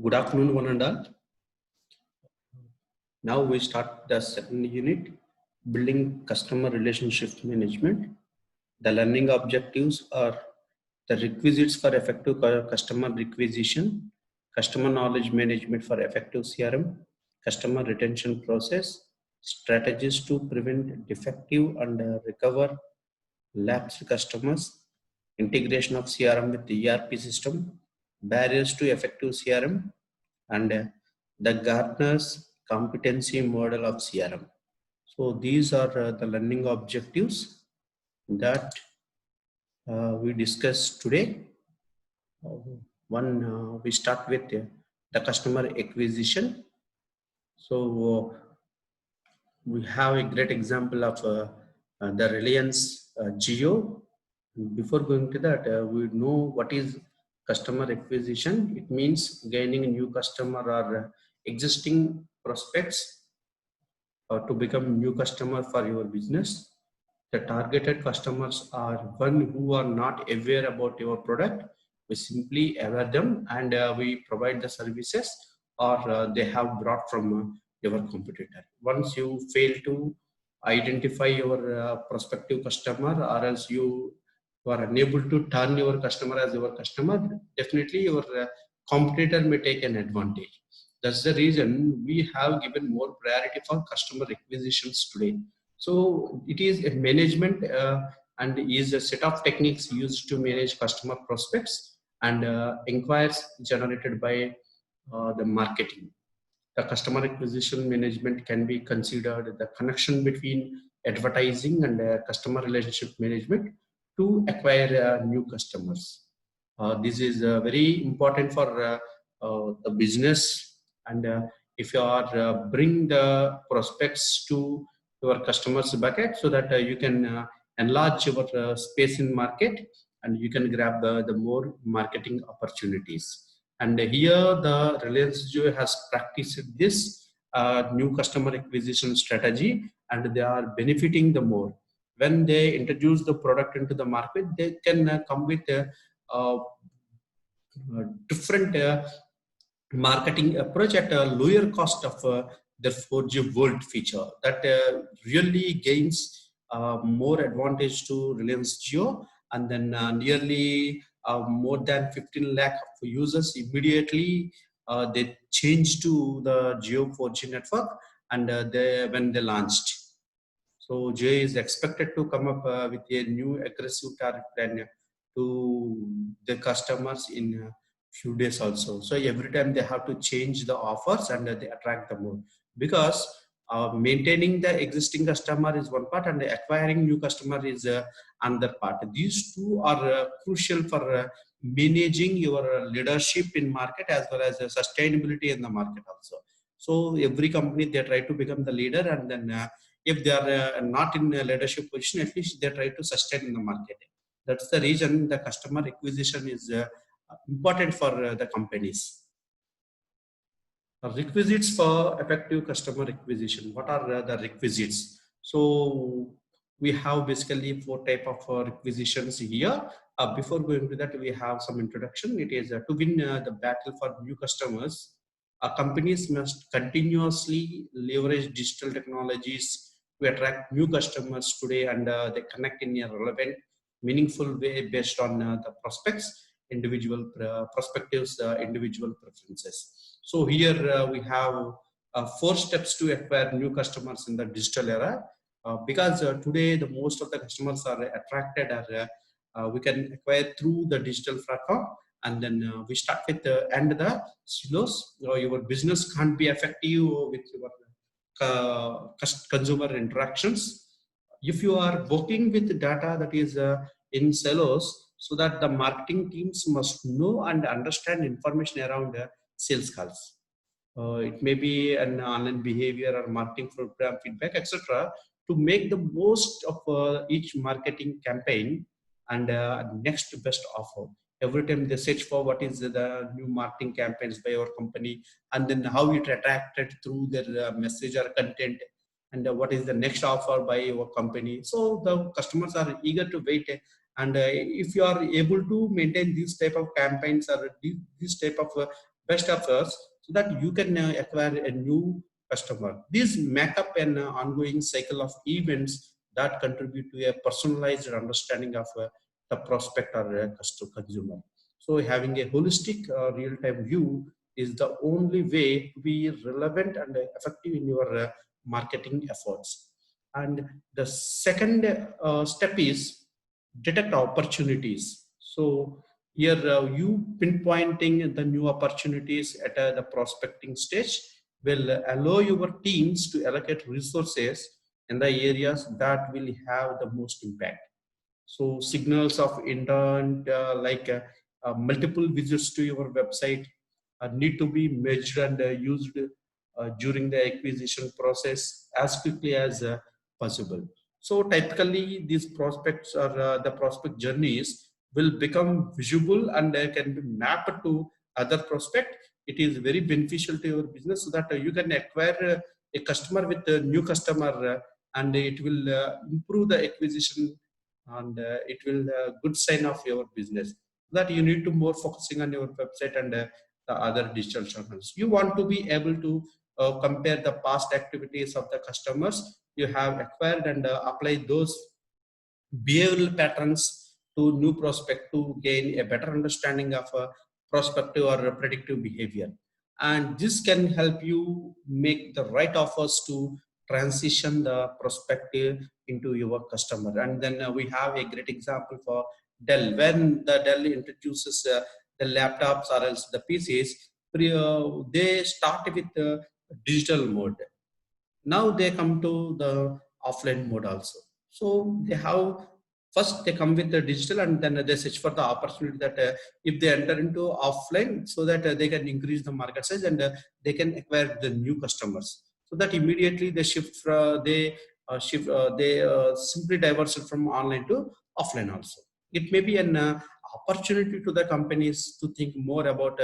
Good afternoon, one and all. Now we start the second unit, building customer relationship management. The learning objectives are the requisites for effective customer requisition, customer knowledge management for effective CRM, customer retention process, strategies to prevent defective and recover lapsed customers, integration of CRM with the ERP system, barriers to effective CRM, and the Gartner's competency model of CRM. So these are the learning objectives that we discuss today. We start with the customer acquisition. So we have a great example of the Reliance Jio. Before going to that, we know what is customer acquisition. It means gaining a new customer or existing prospects to become new customer for your business. The targeted customers are one who are not aware about your product. We simply aware them and we provide the services, or they have brought from your competitor. Once you fail to identify your prospective customer, or else you are unable to turn your customer as your customer, definitely your competitor may take an advantage. That's the reason we have given more priority for customer acquisitions today. So it is a management and is a set of techniques used to manage customer prospects and inquiries generated by the marketing. The customer acquisition management can be considered the connection between advertising and customer relationship management to acquire new customers. This is very important for the business, and if you are bring the prospects to your customers bucket, so that you can enlarge your space in market and you can grab the more marketing opportunities. And here the Reliance Jio has practiced this new customer acquisition strategy, and they are benefiting the more. When they introduce the product into the market, they can come with different marketing approach at a lower cost of the 4G Volt feature that really gains more advantage to Reliance Jio, and then nearly more than 15 lakh of users immediately they changed to the Jio 4G network, and when they launched. So Jio is expected to come up with a new aggressive tariff plan to the customers in few days also. So every time they have to change the offers and they attract them more, because maintaining the existing customer is one part and acquiring new customer is another part. These two are crucial for managing your leadership in market as well as sustainability in the market also. So every company, they try to become the leader, and then if they are not in a leadership position, at least they try to sustain in the market. That's the reason the customer acquisition is important for the companies. Requisites for effective customer acquisition. What are the requisites? So we have basically four type of requisitions here. Before going to that, we have some introduction. It is to win the battle for new customers. Companies must continuously leverage digital technologies to attract new customers today, and they connect in a relevant, meaningful way based on the prospects, individual perspectives, individual preferences. So here we have 4 steps to acquire new customers in the digital era, because today the most of the customers are attracted, or we can acquire through the digital platform. And then we start with end the silos. Your business can't be effective with your consumer interactions if you are working with data that is in silos, so that the marketing teams must know and understand information around sales calls. It may be an online behavior or marketing program feedback, etc., to make the most of each marketing campaign and next best offer. Every time they search for what is the new marketing campaigns by your company, and then how it attracted through their message or content, and what is the next offer by your company. So the customers are eager to wait, and if you are able to maintain these type of campaigns or this type of best efforts so that you can acquire a new customer. These make up an ongoing cycle of events that contribute to a personalized understanding of the prospect or consumer. So having a holistic real-time view is the only way to be relevant and effective in your marketing efforts. And the second step is detect opportunities. So here you pinpointing the new opportunities at the prospecting stage will allow your teams to allocate resources in the areas that will have the most impact. So signals of intent multiple visits to your website need to be measured and used during the acquisition process as quickly as possible. So typically these prospects or the prospect journeys will become visible and can be mapped to other prospect. It is very beneficial to your business so that you can acquire a customer with a new customer and it will improve the acquisition and it will good sign of your business that you need to more focusing on your website and the other digital channels. You want to be able to compare the past activities of the customers you have acquired and apply those behavioral patterns to new prospect to gain a better understanding of prospective or predictive behavior. And this can help you make the right offers to transition the prospective into your customer. And then we have a great example for Dell. When the Dell introduces the laptops or else the PCs, they start with the digital mode. Now they come to the offline mode also. So they have first they come with the digital and then they search for the opportunity that if they enter into offline so that they can increase the market size and they can acquire the new customers. So that immediately they simply diverse from online to offline also. It may be an opportunity to the companies to think more about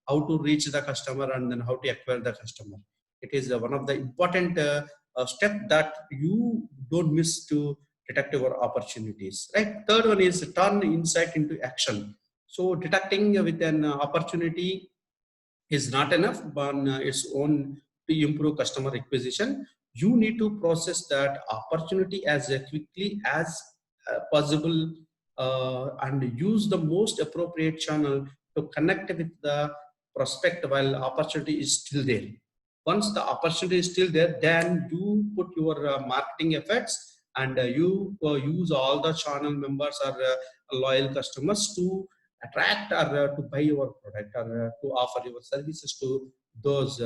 how to reach the customer and then how to acquire the customer. It is one of the important step that you don't miss to detect your opportunities, right? Third one is turn insight into action. So detecting with an opportunity is not enough on its own to improve customer acquisition. You need to process that opportunity as quickly as possible and use the most appropriate channel to connect with the prospect while opportunity is still there. Once the opportunity is still there, then you put your marketing efforts and you use all the channel members or loyal customers to attract or to buy your product or to offer your services to those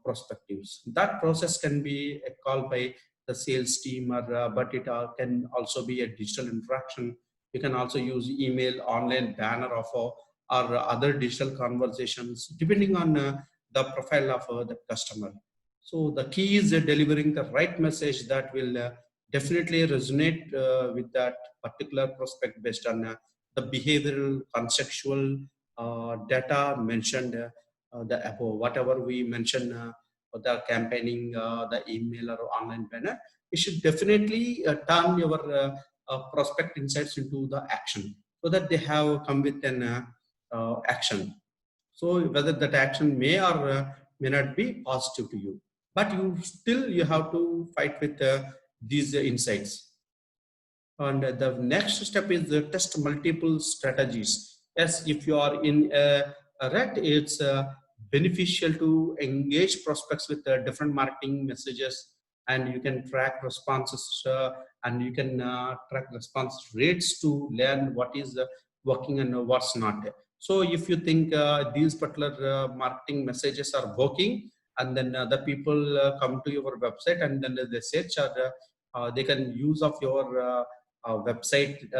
prospectives. That process can be a call by the sales team or but it can also be a digital interaction. You can also use email, online banner offer or other digital conversations depending on the profile of the customer. So the key is delivering the right message that will definitely resonate with that particular prospect based on the behavioral conceptual data mentioned the above. Whatever we mentioned the campaigning, the email or online banner, it should definitely turn your prospect insights into the action so that they have come with an action. So whether that action may or may not be positive to you, but you have to fight with these insights. And the next step is test multiple strategies. Yes, if you are in a rut, it's beneficial to engage prospects with different marketing messages, and you can track responses and you can track response rates to learn what is working and what's not. So if you think these particular marketing messages are working, and then the people come to your website and then they search or they can use of your website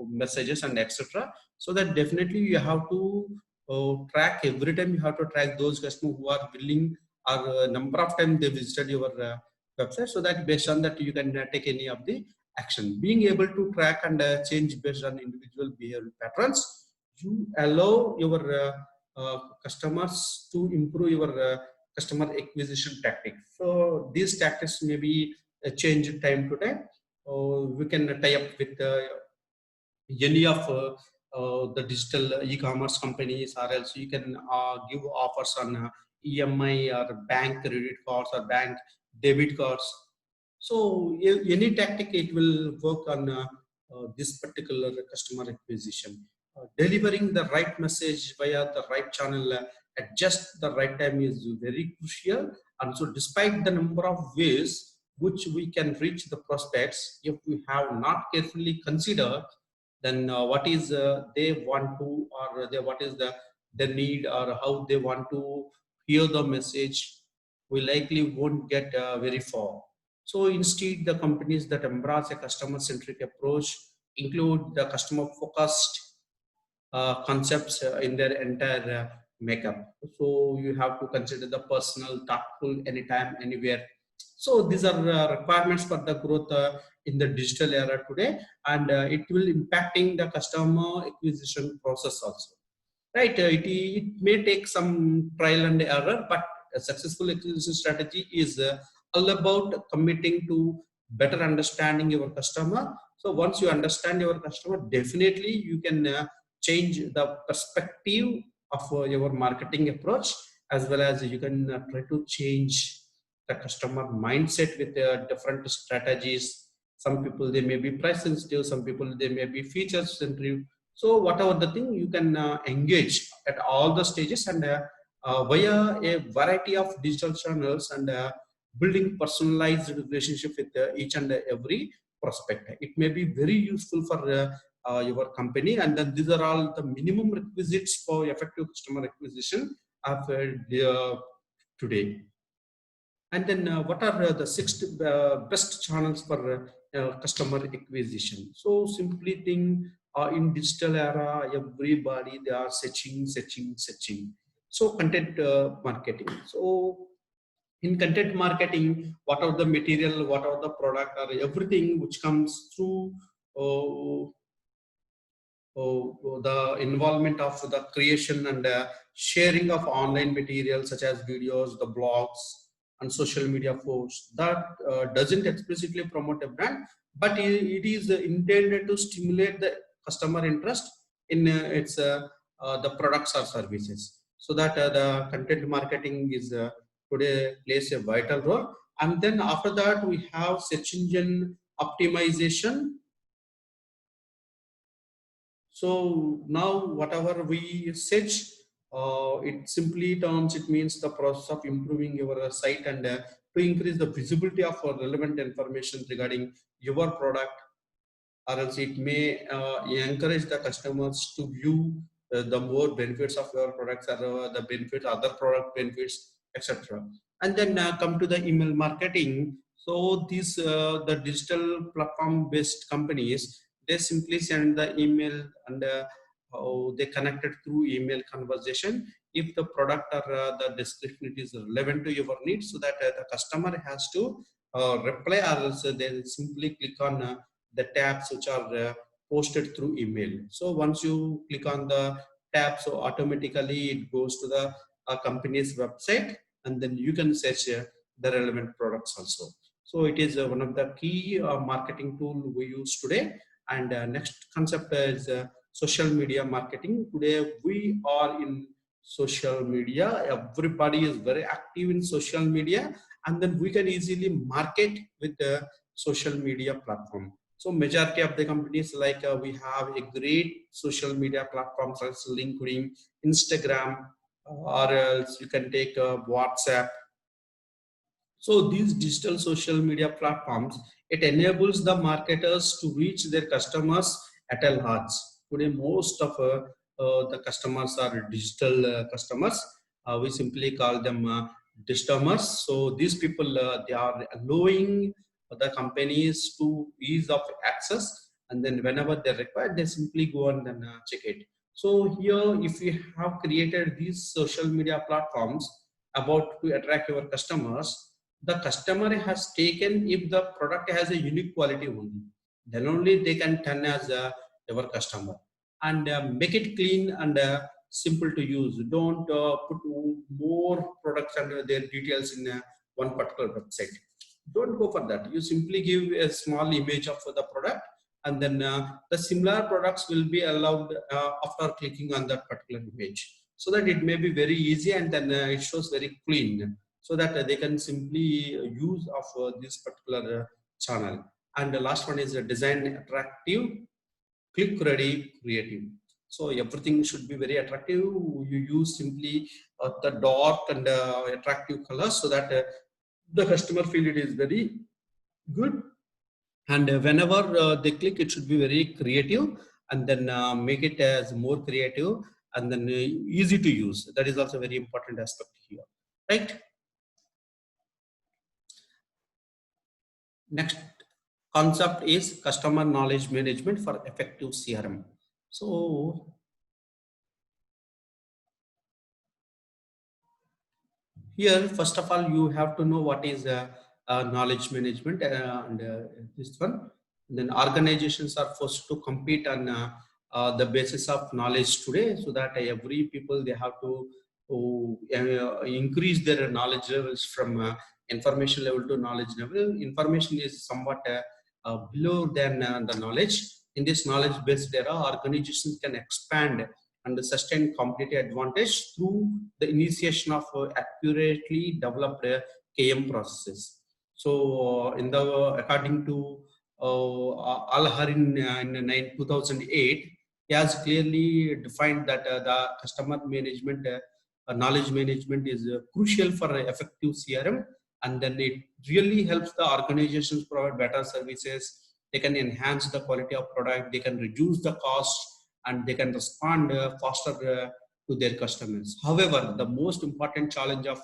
messages and etc. So that definitely you have to track every time. You have to track those customers who are willing or number of times they visited your website, so that based on that you can take any of the action. Being able to track and change based on individual behavioral patterns, you allow your customers to improve your customer acquisition tactics. So these tactics may be change time to time. We can tie up with any of the digital e-commerce companies, or else you can give offers on EMI or bank credit cards or bank debit cards. So any tactic, it will work on this particular customer acquisition. Delivering the right message via the right channel at just the right time is very crucial. And so despite the number of ways which we can reach the prospects, if we have not carefully considered then what is they want to, or what is the need, or how they want to hear the message, we likely won't get very far. So instead, the companies that embrace a customer centric approach include the customer focused concepts in their entire makeup. So you have to consider the personal, thoughtful, anytime, anywhere. So these are requirements for the growth in the digital era today, and it will impacting the customer acquisition process also. Right? It may take some trial and error, but a successful acquisition strategy is all about committing to better understanding your customer. So once you understand your customer, definitely you can change the perspective of your marketing approach, as well as you can try to change the customer mindset with different strategies. Some people, they may be price sensitive, some people they may be feature sensitive. So whatever the thing, you can engage at all the stages, and via a variety of digital channels, and building personalized relationship with each and every prospect. It may be very useful for your company, and then these are all the minimum requisites for effective customer acquisition of today. And then what are the six best channels for customer acquisition? So simply think, in digital era, everybody, they are searching. So content marketing. So in content marketing, what are the material, what are the product, or everything which comes through uh, the involvement of the creation and sharing of online materials such as videos, the blogs, and social media posts, that doesn't explicitly promote a brand, but it is intended to stimulate the customer interest in the products or services. So that the content marketing is today plays a vital role. And then after that, we have search engine optimization. So now whatever we search, it simply terms, it means the process of improving your site, and to increase the visibility of relevant information regarding your product, or else it may encourage the customers to view the more benefits of your products, or the benefits, other product benefits, etc. And then come to the email marketing. So these the digital platform based companies, they simply send the email, and they connected through email conversation if the product or the description is relevant to your needs, so that the customer has to reply, or else they simply click on the tabs which are posted through email. So once you click on the tab, so automatically it goes to the company's website, and then you can search the relevant products also. So it is one of the key marketing tool we use today. And next concept is social media marketing. Today we are in social media. Everybody is very active in social media, and then we can easily market with the social media platform. So majority of the companies, like we have a great social media platforms like LinkedIn, Instagram, or else you can take WhatsApp. So these digital social media platforms, it enables the marketers to reach their customers at a large. Today, most of the customers are digital customers. We simply call them distomers. So these people, they are allowing the companies to ease of access, and then whenever they require, they simply go and then check it. So here, if you have created these social media platforms about to attract your customers, the customer has taken, if the product has a unique quality only, then only they can turn as your customer, and make it clean and simple to use. Don't put more products and their details in one particular website. Don't go for that. You simply give a small image of the product, and then the similar products will be allowed after clicking on that particular image, so that it may be very easy, and then it shows very clean, so that they can simply use of this particular channel. And the last one is design attractive, click ready, creative. So everything should be very attractive. You use simply the dark and attractive colors, so that the customer feel it is very good. And whenever they click, it should be very creative, and then make it as more creative, and then easy to use. That is also very important aspect here, right? Next concept is customer knowledge management for effective CRM. So here, first of all, you have to know what is knowledge management, and this one. Then organizations are forced to compete on the basis of knowledge today, so that every people they have to increase their knowledge levels from information level to knowledge level. Information is somewhat below than the knowledge. In this knowledge-based era, organizations can expand and sustain competitive advantage through the initiation of accurately developed KM processes. So, according to Al-Har in 2008, he has clearly defined that the customer management, knowledge management is crucial for effective CRM, and then it really helps the organizations provide better services. They can enhance the quality of product, they can reduce the cost, and they can respond faster to their customers. However, the most important challenge of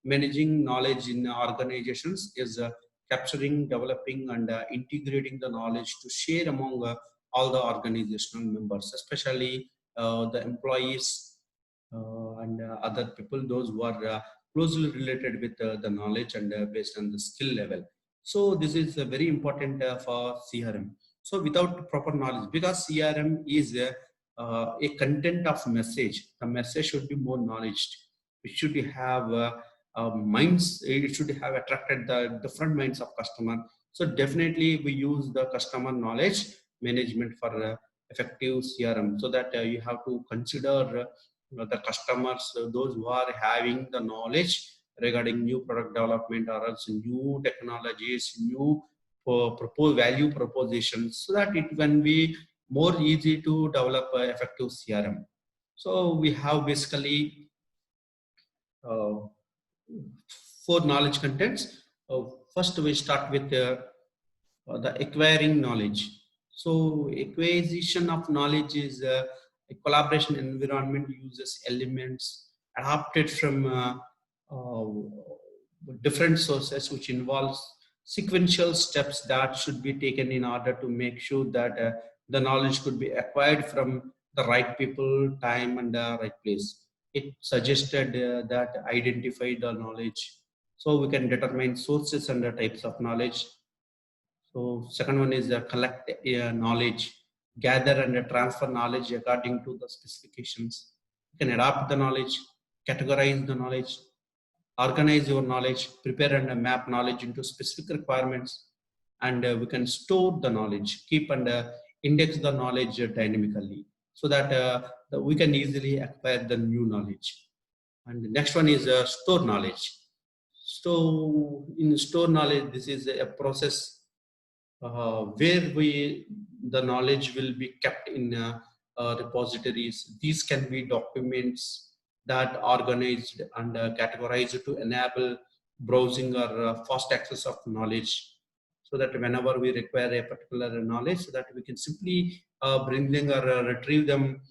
managing knowledge in organizations is capturing, developing, and integrating the knowledge to share among all the organizational members, especially the employees and other people, those who are closely related with the knowledge and based on the skill level. So this is very important for CRM. So without proper knowledge, because CRM is a content of message, the message should be more knowledge. It should have minds. It should have attracted the different minds of customer. So definitely we use the customer knowledge management for effective CRM. So that you have to consider the customers, those who are having the knowledge regarding new product development or else new technologies, new propose value propositions, so that it can be more easy to develop effective CRM. So we have basically uh, four knowledge contents. First, we start with the acquiring knowledge. So acquisition of knowledge is a collaboration environment uses elements adapted from uh, different sources, which involves sequential steps that should be taken in order to make sure that the knowledge could be acquired from the right people, time, and the right place. It suggested that identify the knowledge, so we can determine sources and the types of knowledge. So second one is collect knowledge, gather and transfer knowledge according to the specifications. You can adapt the knowledge, categorize the knowledge, organize your knowledge, prepare and map knowledge into specific requirements, and we can store the knowledge, keep and index the knowledge dynamically, so that we can easily acquire the new knowledge. And the next one is store knowledge. So in store knowledge, this is a process where the knowledge will be kept in repositories. These can be documents that organized and categorized to enable browsing or fast access of knowledge, so that whenever we require a particular knowledge, so that we can simply bring them or retrieve them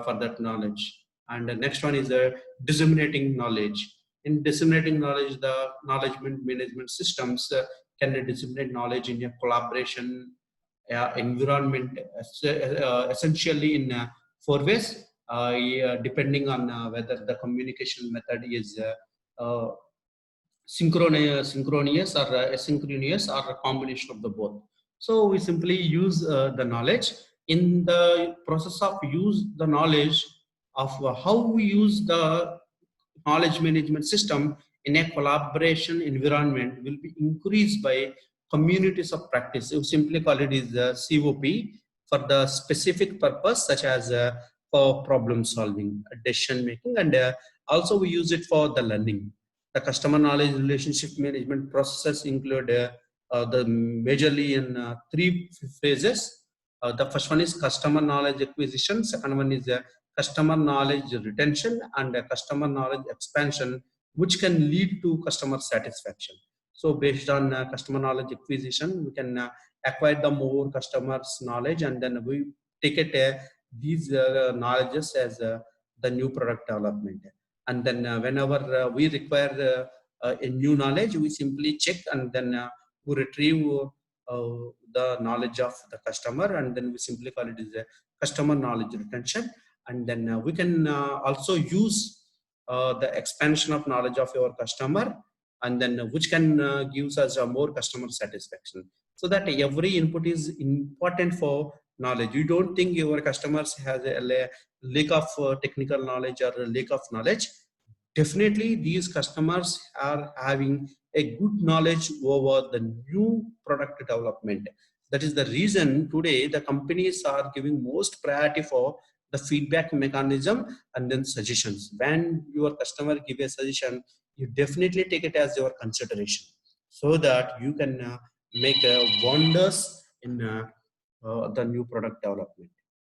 for that knowledge. And the next one is disseminating knowledge. In disseminating knowledge, the knowledge management systems can disseminate knowledge in a collaboration environment, essentially in four ways, yeah, depending on whether the communication method is synchronous or asynchronous or a combination of the both. So we simply use the knowledge. In the process of use the knowledge of how we use the knowledge management system in a collaboration environment will be increased by communities of practice. You simply call it is COP for the specific purpose, such as for problem solving, decision making, and also we use it for the learning. The customer knowledge relationship management processes include the majorly in three phases. The first one is customer knowledge acquisition. Second one is customer knowledge retention, and customer knowledge expansion, which can lead to customer satisfaction. So based on customer knowledge acquisition, we can acquire the more customers knowledge, and then we take it these knowledges as the new product development. And then whenever we require a new knowledge, we simply check, and then we retrieve the knowledge of the customer, and then we simply call it as a customer knowledge retention. And then we can also use the expansion of knowledge of your customer, and then which can gives us a more customer satisfaction. So that every input is important for knowledge. You don't think your customers has a lack of technical knowledge or a lack of knowledge. Definitely these customers are having a good knowledge over the new product development. That is the reason today the companies are giving most priority for the feedback mechanism and then suggestions. When your customer give a suggestion, you definitely take it as your consideration, so that you can make wonders in the new product development.